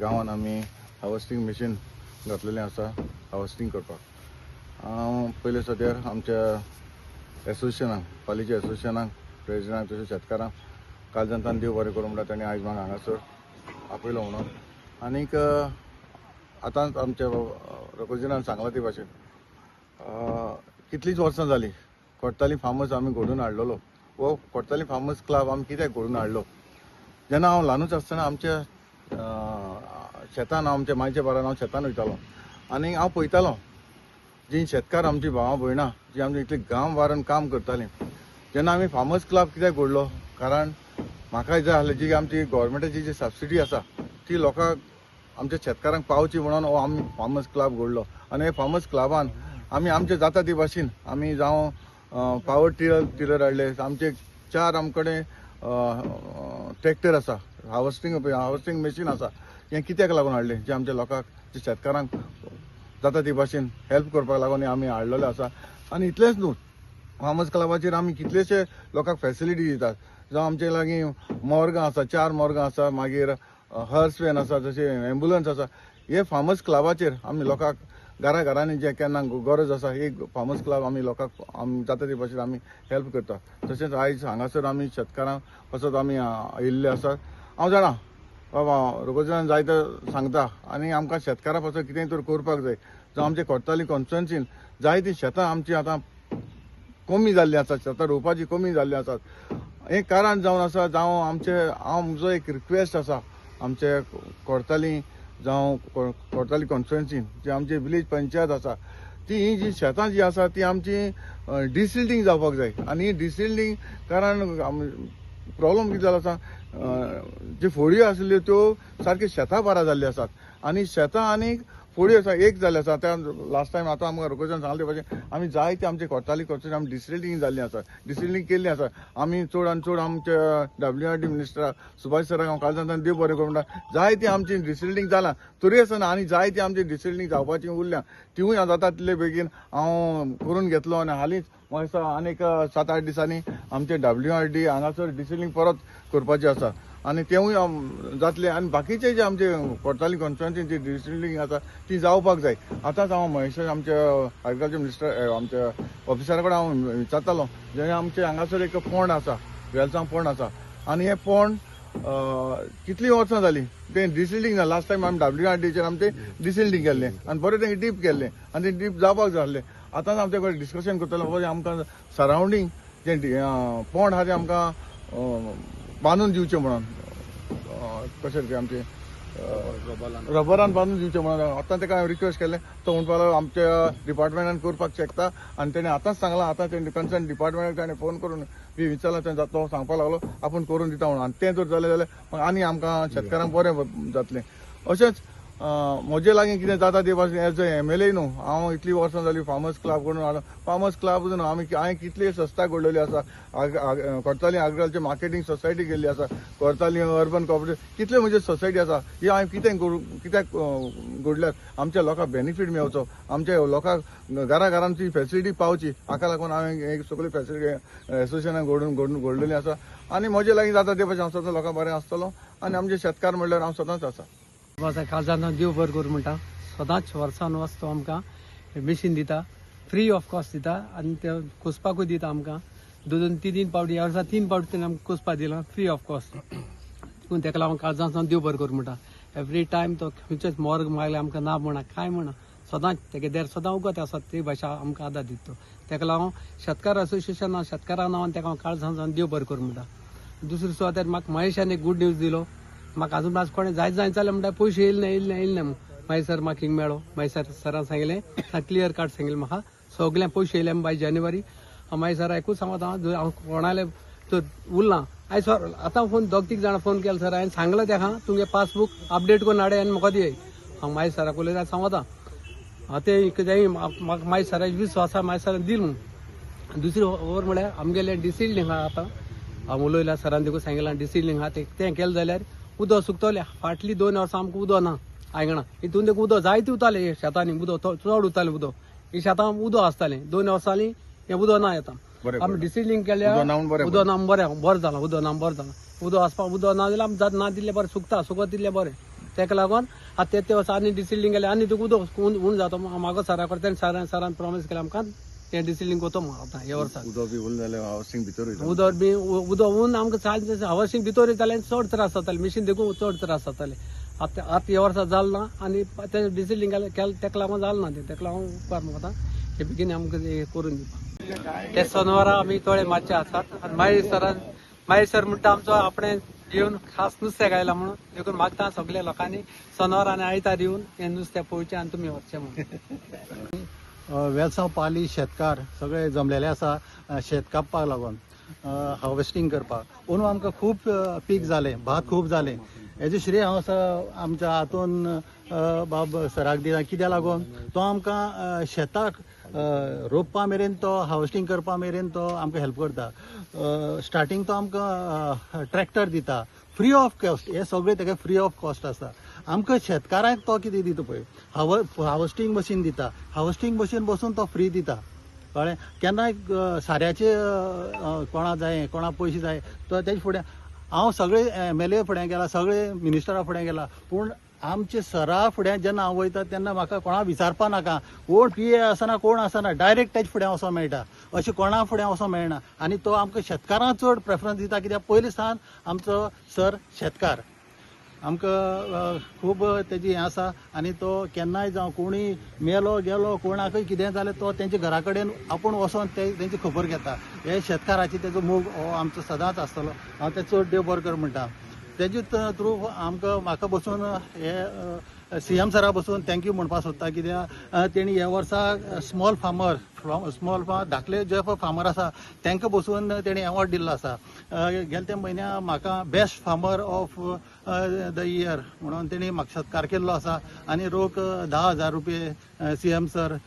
गांवांत आमी harvesting machine घातलेलें आसा हार्वेस्टिंग करपाक. हांव पयले सद्यार आमच्या एसोसिएशनाक पालीच्या एसोसिएशनाक प्रेसिडेंटाक तशें शेतकारांक काळजांतल्यान देव बरें करूं म्हणटा ताणें आयज म्हाका हांगासर आपयलो म्हणून. आनीक आतांच आमच्या रघुजीनान सांगला ते भाशेन कितलींच वर्सां जालीं कोर्ताली फार्मर्स आमी घडोवन हाडलेलो वो कोर्ताली फार्मर्स क्लब आमी कित्याक घडोवन हाडलो. जेन्ना हांव ल्हानूच आसतना आमच्या शेतान आमच्या मायच्या बारान हांव शेतान वयतालो आनी हांव पळयतालो जीं शेतकार आमची भावां भयणां जीं आमची इतली गांव वारान काम करतालीं. जेन्ना आमी फार्मर्स क्लब कित्याक घडलो कारण म्हाका जाय आसलें जी आमची गोवोरमेंटाची जी सबसिडी आसा ती लोकांक आमच्या शेतकारांक पावची म्हणून हो आमी फार्मर्स क्लब घडलो. आनी हे फार्मर्स क्लबान आमी आमचे जाता ते भाशेन आमी जावं पावर टिलर हाडले. आमचे 4 आमकडे ट्रॅक्टर आसा, हार्वेस्टिंग मशीन आसा. हें कित्याक लागून हाडलें जे आमच्या लोकांक जे शेतकारांक जाता ते भाशेन हेल्प करपाक लागून आमी हाडलेले आसा. आनी इतलेंच न्हू, फार्मर्स क्लबाचेर आमी कितलेशे लोकांक फेसिलिटी दितात. जावं आमचे लागीं मोर्गां आसा, 4 मोर्गां आसा, मागीर हर्स वॅन आसा, जशें एम्बुलन्स आसा. हे फार्मर्स क्लबाचेर आमी लोकांक घरांनी जे केन्ना गरज आसा एक फार्मर्स क्लब आमी लोकांक आमी जाता ते भाशेन आमी हेल्प करता. तशेंच आयज हांगासर आमी शेतकारांक पासत आमी येयल्ले आसात. हांव जाणा बाबा रघुजीनान जायते सांगता आनी आमकां शेतकारां पासत कितेंय तर करपाक जाय. जावं आमचे कोर्ताली कॉन्स्टिट्युएन्सीन जायतीं शेतां आमची आतां कमी जाल्लीं आसात, शेतां रोवपाची कमी जाल्लीं आसात. हें कारण जावन आसा जावं म्हजो एक रिक्वेस्ट आसा आमचे कोर्ताली जावं कोर्ताली कॉन्स्टिट्युएन्सीन जी आमची विलेज पंचायत आसा ती जी शेतां जी आसा ती आमची डिसिल्डिंग जावपाक जाय. आनी डिसिल्डिंग कारण प्रॉब्लम कितें जालो आसा ज्यो फोड्यो आसल्यो त्यो सारक्यो शेतां बारा जाल्ली आसात आनी शेतां आनीक फोड्यो आसा एक जाल्ले आसा. त्या लास्ट टायम आतां आमकां रघुजीनान सांगले भाशेन आमी जायते आमचे कोर्ताली कॉन्स्टिट्युएन्सी आमी डिसिल्डिंग जाल्लीं आसा, डिसिल्डिंग केल्लीं आसा. आमी चड आनी चड आमच्या WRD मिनिस्टर सुभाष सराक हांव काळजांतल्यान देव बरें करूं म्हणटा. जायती आमची डिसिल्डिंग जालां तरी आसतना आनी जायती आमची डिसिल्डिंग जावपाची उरल्या. तिवूय जाता तितले बेगीन हांव करून घेतलो आनी हालींच म्हाका आनीक 7-8 दिसांनी आमचे WRD हांगासर डिसिल्डिंग परत करपाचें आसा आनी तेवूय जातलें. आनी बाकीचे जे आमचे कोर्ताली कॉन्स्टिट्युएन्सीन जी डिसिल्डिंग आसा ती जावपाक जाय. आतांच हांव महेश आमच्या एग्रीकल्चर मिनिस्टर आमच्या ऑफिसरा कडेन हांव विचारतालो जे आमचे हांगासर एक पोंड आसा, वेलसांव पोंड आसा आनी हें पोंड कितलीं वर्सां जालीं तें डिसिल्डिंग जालें. लास्ट टायम आमी WRDचेर आमी तें डिसिल्डिंग केल्लें आनी बरें तें डीप केल्लें आनी तें डीप जावपाक जाय आसलें. आतांच आमचे कडेन डिस्कशन करतालो बाबा आमकां सरावंडींग जें पोंड आहा तें आमकां बांदून दिवचें म्हणून कशें तें आमचें रबरान बांदून दिवचें म्हणून आतां ताका हांवें रिक्वेस्ट केलें. तो म्हणपाक लागलो आमच्या डिपार्टमेंटान करपाक शकता आनी तेणें आतांच सांगलां. आतां तें कन्सर्न डिपार्टमेंटाक ताणें फोन करून विचारला तें तो सांगपाक लागलो आपूण करून दिता म्हणून. आनी तें जर जालें जाल्यार आनी आमकां शेतकारांक बरें जातलें. अशेंच म्हजे लागीं कितें जाता ते भाशेन एज अ MLA न्हू हांव इतलीं वर्सां जालीं फार्मर्स क्लब करून हाडलो. फार्मर्स क्लब न्हू हांवें कितली संस्था घडलेली आसा. कोर्ताली एग्रीकल्चर मार्केटिंग सोसायटी केल्ली आसा, कोर्ताली अर्बन कॉपरेटिव्ह कितले म्हणजे सोसायटी आसा. ही हांवें कित्याक घडल्यात आमच्या लोकांक बेनिफीट मेळचो, आमच्या लोकांक घरांत ती फेसिलिटी पावची हाका लागून हांवें एक सगळी फेसिलिटी एसोसिएशनाक घडलेली आसा. आनी म्हजे लागीं जाता ते भाशेन हांव सदां लोकांक बरें आसतलो आनी आमचे शेतकार म्हणल्यार हांव सदांच आसा. काळजांतल्यान देव बरें करूं म्हणटा. सदांच वर्सान वर्स तो आमकां मशीन दिता, फ्री ऑफ कॉस्ट दिता आनी ते कुसपाकूय दिता आमकां 2-3 पावटी. ह्या वर्सा 3 पावटी तेणें आमकां कुसपा दिलां फ्री ऑफ कॉस्ट. पूण ताका लागून काळजांतल्यान देव बरें करूं म्हणटा. एवरी टायम तो खंयचेच मोर्ग मागले आमकां ना म्हणा कांय म्हणा सदांच तेगे देर सदां उगत आसात ते भाशा आमकां आदार दिता. ताका लागून शेतकार असोसिएशन शेतकारां नांवान ताका हांव काळजांतल्यान देव बरें करूं म्हणटा. दुसरे सुवातेर म्हाका महेशान एक गूड न्यूज दिलो. म्हाका आजून आज कोणें जायत जालें म्हणटा पयशे येयले न्हू. मागीर सर म्हाका हिंग मेळ्ळो. मागीर सरान सांगलें क्लियर कार्ड सांगलें म्हाका सगळ्यांक पयशे येयले बाय जानेवारी. मागीर सर एकूच सांगता हांव कोणाले तर उरलां. हांवें सर आतां फोन 2-3 जाणां फोन केलो सर हांवें सांगलें ताका तुमगे पासबूक अपडेट करून हाडे आनी म्हाका दी. हांव मागीर सराक उलयता सांगता तें कितें म्हाका मागीर सराचे विश्वास आसा मागीर सरान दिलें म्हणून. दुसरी खबर म्हळ्यार आमगेलें डिसिल्डिंग आहा. आतां हांव उलयलां सरान देखून सांगलां डिसिल्डिंग आहा तें केलें जाल्यार उदक सुकतलें. फाटलीं 2 वर्सां आमकां उदक ना आयगणा. हितून देखून उदक जायतें उरतालें शेतांनी उदक चड उरतालें उदक. ही शेतां उदक आसतालें 2 वर्सांनी हें उदक ना येता. आमी डिसिल्डिंग केल्या उदक ना बरें जालां. उदक ना बरें जालां. उदक आसपाक उदक ना जाल्यार आमी ना दिल्लें बरें सुकता सुकत दिल्लें बरें. ताका लागून आतां ते वर्सा आनी डिसिल्डिंग केलें आनी तुका उदक उण जाता म्हाका सरा करता सरान प्रॉमिस केलें आमकां तें डिसिल्डिंग कोतो म्हणून आतां ह्या वर्सा उदक बी उरलें जाल्यार हावसिंग भितर वयता. उदक उन आमकां चार्ज हावसिंग भितर वयतालें आनी चड त्रास जाताले मिशीन देखून चड त्रास जाताले आतां ह्या वर्सा जालें ना आनी तें डिसिल्डिंग केलें ताका लागून जालें ना तें ताका लागून उपकार म्हाका आतां हे बेगीन आमकां हे करून दिवपाक ते शेनवारा आमी थोडे मातशे आसात आनी मागीर सर म्हणटा आमचो आपणें येवन खास नुस्तें गायला म्हणून देखून मागता सगळ्या लोकांनी शेनवार आनी आयतार येवन हें नुस्तें पळोवचें आनी तुमी वचचें म्हणून. वेलसांव पाली शेतकार सगळे जमलेले आसा शेत कापपाक लागून हार्वेस्टिंग करपाक अंदू आमकां खूब पीक जालें भात खूब जालें हेजें श्रेय हांव आमच्या हातून बाब सराक दिता कित्याक लागून तो आमकां शेताक रोंपपा मेरेन तो हार्वेस्टिंग करपा मेरेन तो आमकां हेल्प करता स्टार्टींग तो आमकां ट्रॅक्टर दिता फ्री ऑफ कॉस्ट हे सगळे तेका फ्री ऑफ कॉस्ट आसा आमकां शेतकारांक तो कितें दिता पळय हार्वेस्टिंग मशीन दिता हार्वेस्टिंग मशीन बसून तो फ्री दिता कळ्ळें केन्नाय साऱ्याचे कोणा जाय कोणा पयशे जाय तो तेजे फुडें हांव सगळे MLA फुडें गेला सगळे मिनिस्टरा फुडें गेला पूण आमचे सरा फुडें जेन्ना हांव वयता तेन्ना म्हाका कोणा विचारपा नाका कोण PA आसना कोण आसना डायरेक्ट तेजे फुडें वचों मेळटा अशें कोणा फुडें वचों मेळना आनी तो आमकां शेतकारांक चड प्रेफरन्स दिता कित्याक पयलीं सावन आमचो सर शेतकार आमकां खूब तेजी हें आसा आनी तो केन्नाय जावं कोणूय मेलो गेलो कोणाकय कितें जालें तो तेंच्या घरा कडेन आपूण वचोन तेंची खबर घेता हे शेतकाराची तेजो मोग हो आमचो सदांच आसतलो हांव ते चड देव बरें कर म्हणटा तेजे थ्रू म्हाका बसून हे CM सरा बसून थँक्यू म्हणपाक सोदता कित्याक तेणी ह्या वर्सा स्मॉल फार्मर धाकले जे फार्मर आसा तांकां बसून तेणी अवॉर्ड दिल्लो आसा गेल्या त्या म्हयन्या म्हाका best farmer of the year म्हणून तेणी म्हाका सत्कार केल्लो आसा आनी रोख 10,000 रुपये CM सर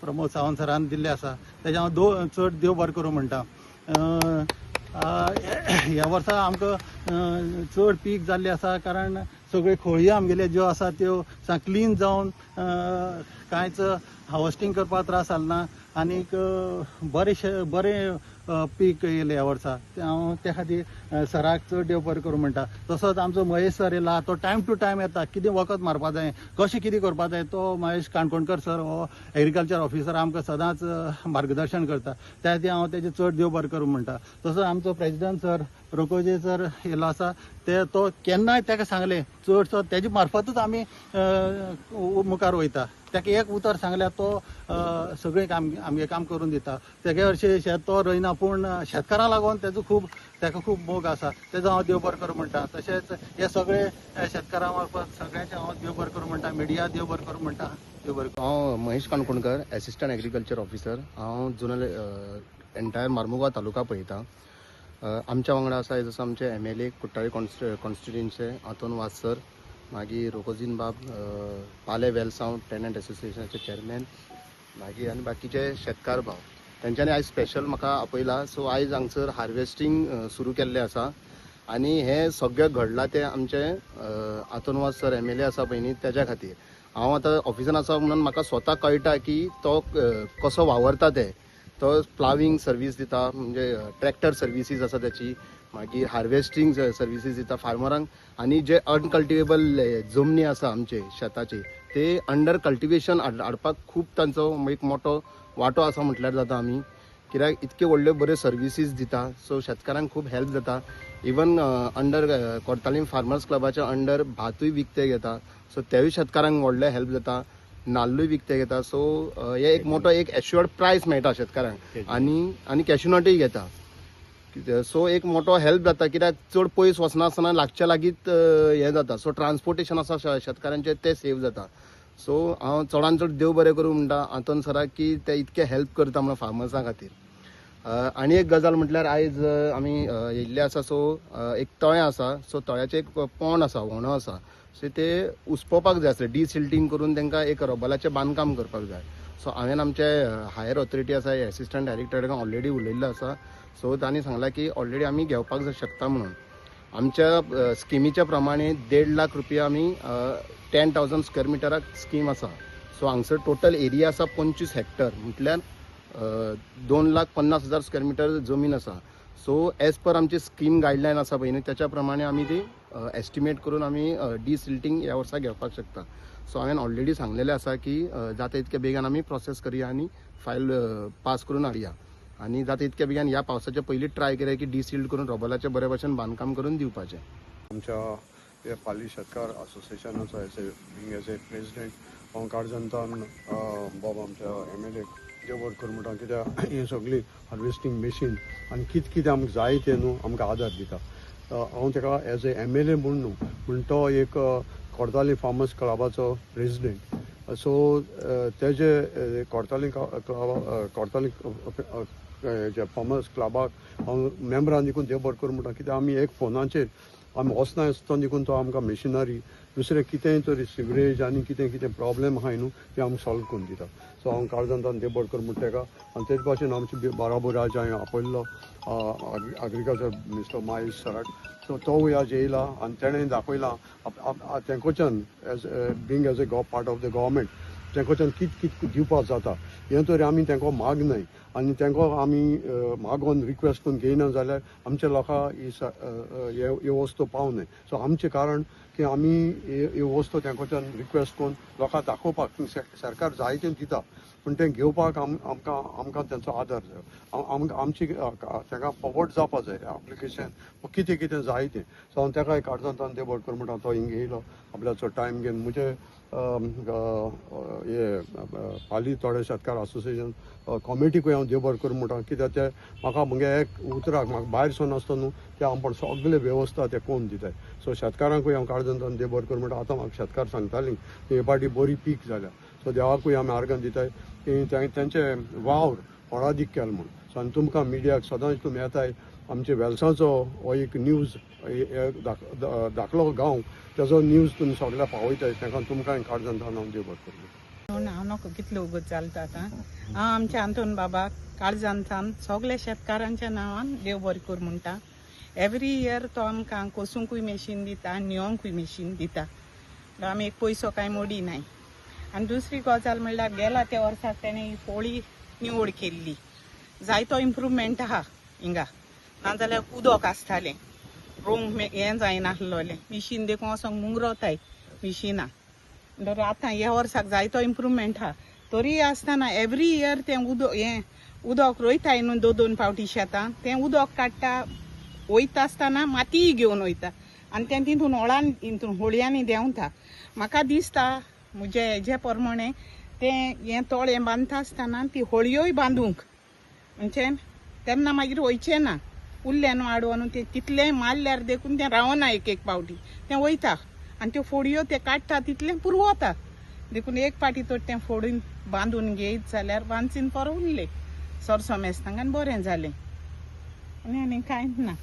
प्रमोद सावंत सरान दिल्ले आसा तेजे हांव चड देव बरें करूं म्हणटा ह्या वर्सा आमकां चड पीक जाल्लें आसा कारण सगळे खोळी आमगेले ज्यो आसा त्यो क्लीन जावन कांयच हार्वेस्टिंग करपाक त्रास जालना आनीक बरें पीक येयलें ह्या वर्सा हांव त्या खातीर सराक चड देव बरें करूं म्हणटा तसोच आमचो महेश सर येयला तो टायम टू टायम येता कितें वखद मारपा जाय कशें कितें करपा जाय तो महेश काणकोणकर सर हो एग्रीकल्चर ऑफिसर आमकां सदांच मार्गदर्शन करता त्या खातीर हांव तेजें चड देव बरें करूं म्हणटा तसोच आमचो प्रेसिडेंट सर रोकोजे सर येयलो आसा तो केन्नाय ताका सांगलें चडसो तेजे मार्फतूच आमी मुखार वयता ताका एक उतर सांगल्यार तो सगळें आमगे काम करून दिता तेगे हरशीं शेत तो रोयना पूण शेतकारांक लागून ताका खूब मोग आसा तेजो हांव देव बरें करूं म्हणटा तशेंच हे सगळे शेतकारां मार्फत सगळ्यांचे हांव देव बरें करूं म्हणटा मिडिया देव बरें करूं म्हणटा देव बरें. हांव Mahesh Kankonkar assistant agriculture officer हांव जुनल एंटायर मार्मुगांव तालुका पळयतां आमच्या वांगडा आसा जसो आमचे MLA कुट्टाळे कॉन्स्टिट्युएन्सीचे हातून वास सर मागीर रोकोजीन बाब पाले वेलसांव टेनंट एसोसिएशनाचे चेअरमॅन मागीर आनी बाकीचे शेतकार भाव तेंच्यांनी आयज स्पेशल म्हाका आपयला सो आयज हांगसर हार्वेस्टिंग सुरू केल्लें आसा आनी हें सगळें घडलां तें आमचे हातून वास सर MLA आसा पळय न्ही तेज्या खातीर हांव आतां ऑफिसान आसा म्हणून म्हाका स्वता कळटा की तो कसो वावरता ते तो प्लाविंग सर्वीस दिता म्हणजे ट्रॅक्टर सर्विसीस आसा त्याची मागीर हार्वेस्टिंग सर्विसीस दिता फार्मरांक आनी जे अनकल्टिवेबल जमनी आसा आमचे शेताचे ते अंडर कल्टिवेशन हाडपाक खूब तांचो एक मोठो वांटो आसा म्हटल्यार जाता आमी कित्याक इतके व्हडल्यो बऱ्यो सर्विसीस दिता सो शेतकारांक खूब हेल्प जाता इवन अंडर कोर्तालीम फार्मर्स क्लबाच्या अंडर भातूय विकते घेता सो तेवूय शेतकारांक व्हडले हेल्प जाता नाल्लूय विकते घेता सो हे एक मोठो एक एश्युअर्ड प्रायस मेळटा शेतकारांक आनी कॅशनटूय घेता सो एक मोठो हेल्प जाता कित्याक चड पयस वचनासतना लागच्या लागींच हें जाता सो ट्रान्सपोर्टेशन आसा शेतकारांचें तें सेव जाता सो हांव चडान चड देव बरें करूं म्हणटा हातून सराक की ते इतके हेल्प करता म्हणून फार्मर्सां खातीर आनी एक गजाल म्हटल्यार आयज आमी येयल्ले आसा सो एक तळें आसा सो तळ्याचें एक पोंड आसा व्होणो आसा सो ते उसपोवपाक जाय आसलें डिसिल्टिंग करून तांकां एक रबलाचें बांदकाम करपाक जाय सो हांवें आमचे हायर ऑथॉरिटी आसा एसिस्टंट डायरेक्टराक ऑलरेडी उलयल्लो आसा सो तांणी सांगलां की ऑलरेडी आमी घेवपाक शकता म्हणून आमच्या स्किमीच्या प्रमाणे 1.5 लाख रुपया आमी 10,000 स्क्वेअर मिटराक स्कीम आसा सो हांगसर टोटल एरिया आसा 25 हेक्टर म्हटल्यार 2,50,000 स्क्वेअर मिटर जमीन आसा सो एज पर आमची स्कीम गायडलायन आसा पळय न्ही त्याच्या प्रमाणे आमी ती एस्टिमेट करून आमी डिसिल्टिंग ह्या वर्सा घेवपाक शकता. सो हांवें ऑलरेडी सांगलेलें आसा की जाता इतके बेगीन आमी प्रोसेस करया आनी फायल पास करून हाडया आनी जाता इतके बेगीन ह्या पावसाच्या पयलीं ट्राय करया की डिसिल्ड करून रबलाचे बरे भशेन बांदकाम करून दिवपाचें. आमच्या हे पाली शेतकार असोसिएशनाचो एज ए प्रेसिडेंट हांव काळजांतान बाब आमच्या MLA देव बरें करूं म्हणटा कित्याक ही सगळी हार्वेस्टिंग मशीन आनी कितें आमकां जाय तें न्हू आमकां आदार दिता. हांव ताका एज ए MLA म्हूण न्हू पूण तो एक कोर्ताली फार्मर्स क्लबाचो प्रेसिडेंट. सो तेजे कोर्ताली जे फार्मर्स क्लबाक हांव मेंबरान देखून देव बरें करूं म्हणटा कित्याक आमी एक फोनाचेर आमी वचना आसतना देखून तो आमकां मशिनरी दुसरें कितेंय तरी सिवरेज आनी कितें प्रॉब्लेम आहाय न्हू ते आमकां सॉल्व करून दिता. सो हांव काळजांतान देव बरें करूं म्हणटा ताका आनी तेच भाशेन आमचे बाराबोर आज हांवें आपयल्लो एग्रीकल्चर मिनिस्टर माहेश सराक. सो तो आज येयला आनी तेणें दाखयलां तेंकोच्यान being as a part of the government तेंकोच्यान कितें दिवपाक जाता हें तरी आमी तेंकां मागनाय आनी तेंकां आमी मागोन रिक्वेस्ट करून घेयना जाल्यार आमच्या लोकांक ह्यो वस्तू पावनाय. सो आमचें कारण की आमी ह्यो वस्तू तेंकोच्यान रिक्वेस्ट करून लोकांक दाखोवपाक सरकार जायतें दिता पूण तें घेवपाक आमकां तेंचो आदार जाय. आमची तेंकां फॉवर्ड जावपाक जाय एप्लिकेशन कितें जाय तें. सो हांव तेका काळजांतान देव बरें करूं म्हणटा तो हिंगा येयलो आपल्याचो टायम घेवन म्हजे हे पाली थोडे शेतकार असोसिएशन कमिटीकूय हांव देव बरें करूं म्हणटा कित्याक ते म्हाका म्हगे एक उतराक म्हाका भायर सोन आसता न्हू ते आपण सगळे वेवस्था ते कोन्न दिताय. सो शेतकारांकूय हांव काळजांतान देव बरें करूं म्हणटा आतां म्हाका शेतकार सांगतालीं की हे पाटी बरी पीक जाल्या. सो देवाकूय आमी आर्गां दिताय की तेंचे वावर व्हडादीक केलो म्हूण. सो आनी तुमकां मिडियाक सदांच तुमी येताय आमचे वेलसाचो हो एक न्यूज धाकलो गांव तेजो न्यूज तुमी सगळ्या पावयताय ताका तुमकां काळजांतान हांव देव बरें करूं. हांव नोको कितले उगत चलता आतां हांव आमच्या आंतोन बाबाक काळजांतान सगल्या शेतकारांच्या नांवान देव बरें कर म्हणटा. एवरी इयर तो आमकां कोसूंकूय मशीन दिता न्हिवंकूय मशीन दिता. आमी एक पयसो कांय मोडी नाय. आनी दुसरी गजाल म्हणल्यार गेला त्या वर्साक तेणें ही पोळी निवड केल्ली जायतो इम्प्रुवमेंट आहा हिंगा. नाजाल्यार उदक आसतालें रोंग हें जायनासलोलें मिशीन देखून वचोंक मुंगरोताय मिशिनां. म्हणटकीर आतां ह्या वर्साक जायतो इम्प्रुवमेंट आहा. तरी आसतना एवरी इयर तें उदक रोयताय न्हू 2-2 फावटी शेतां तें उदक काडटा वयता आसतना मातीय घेवन वयता आनी तें तितून होळयांनी देंवता. म्हाका दिसता म्हजे हेजे प्रमाणे तें हें तळें बांदता आसतना ती होळयोय बांदूंक म्हणजे तेन्ना मागीर वयचें ना उरलें न्हू आडवोन तें तितलें मारल्यार देखून तें रावना एक पावटी तें वयता आनी त्यो फोडयो ते काडटा तितलें पुरवता देखून एक पाटी तर तें फोडून बांदून घेयत जाल्यार बांदचीन पर उरलें सरसो मेस्तांक आनी बरें जालें आनी कांयच ना.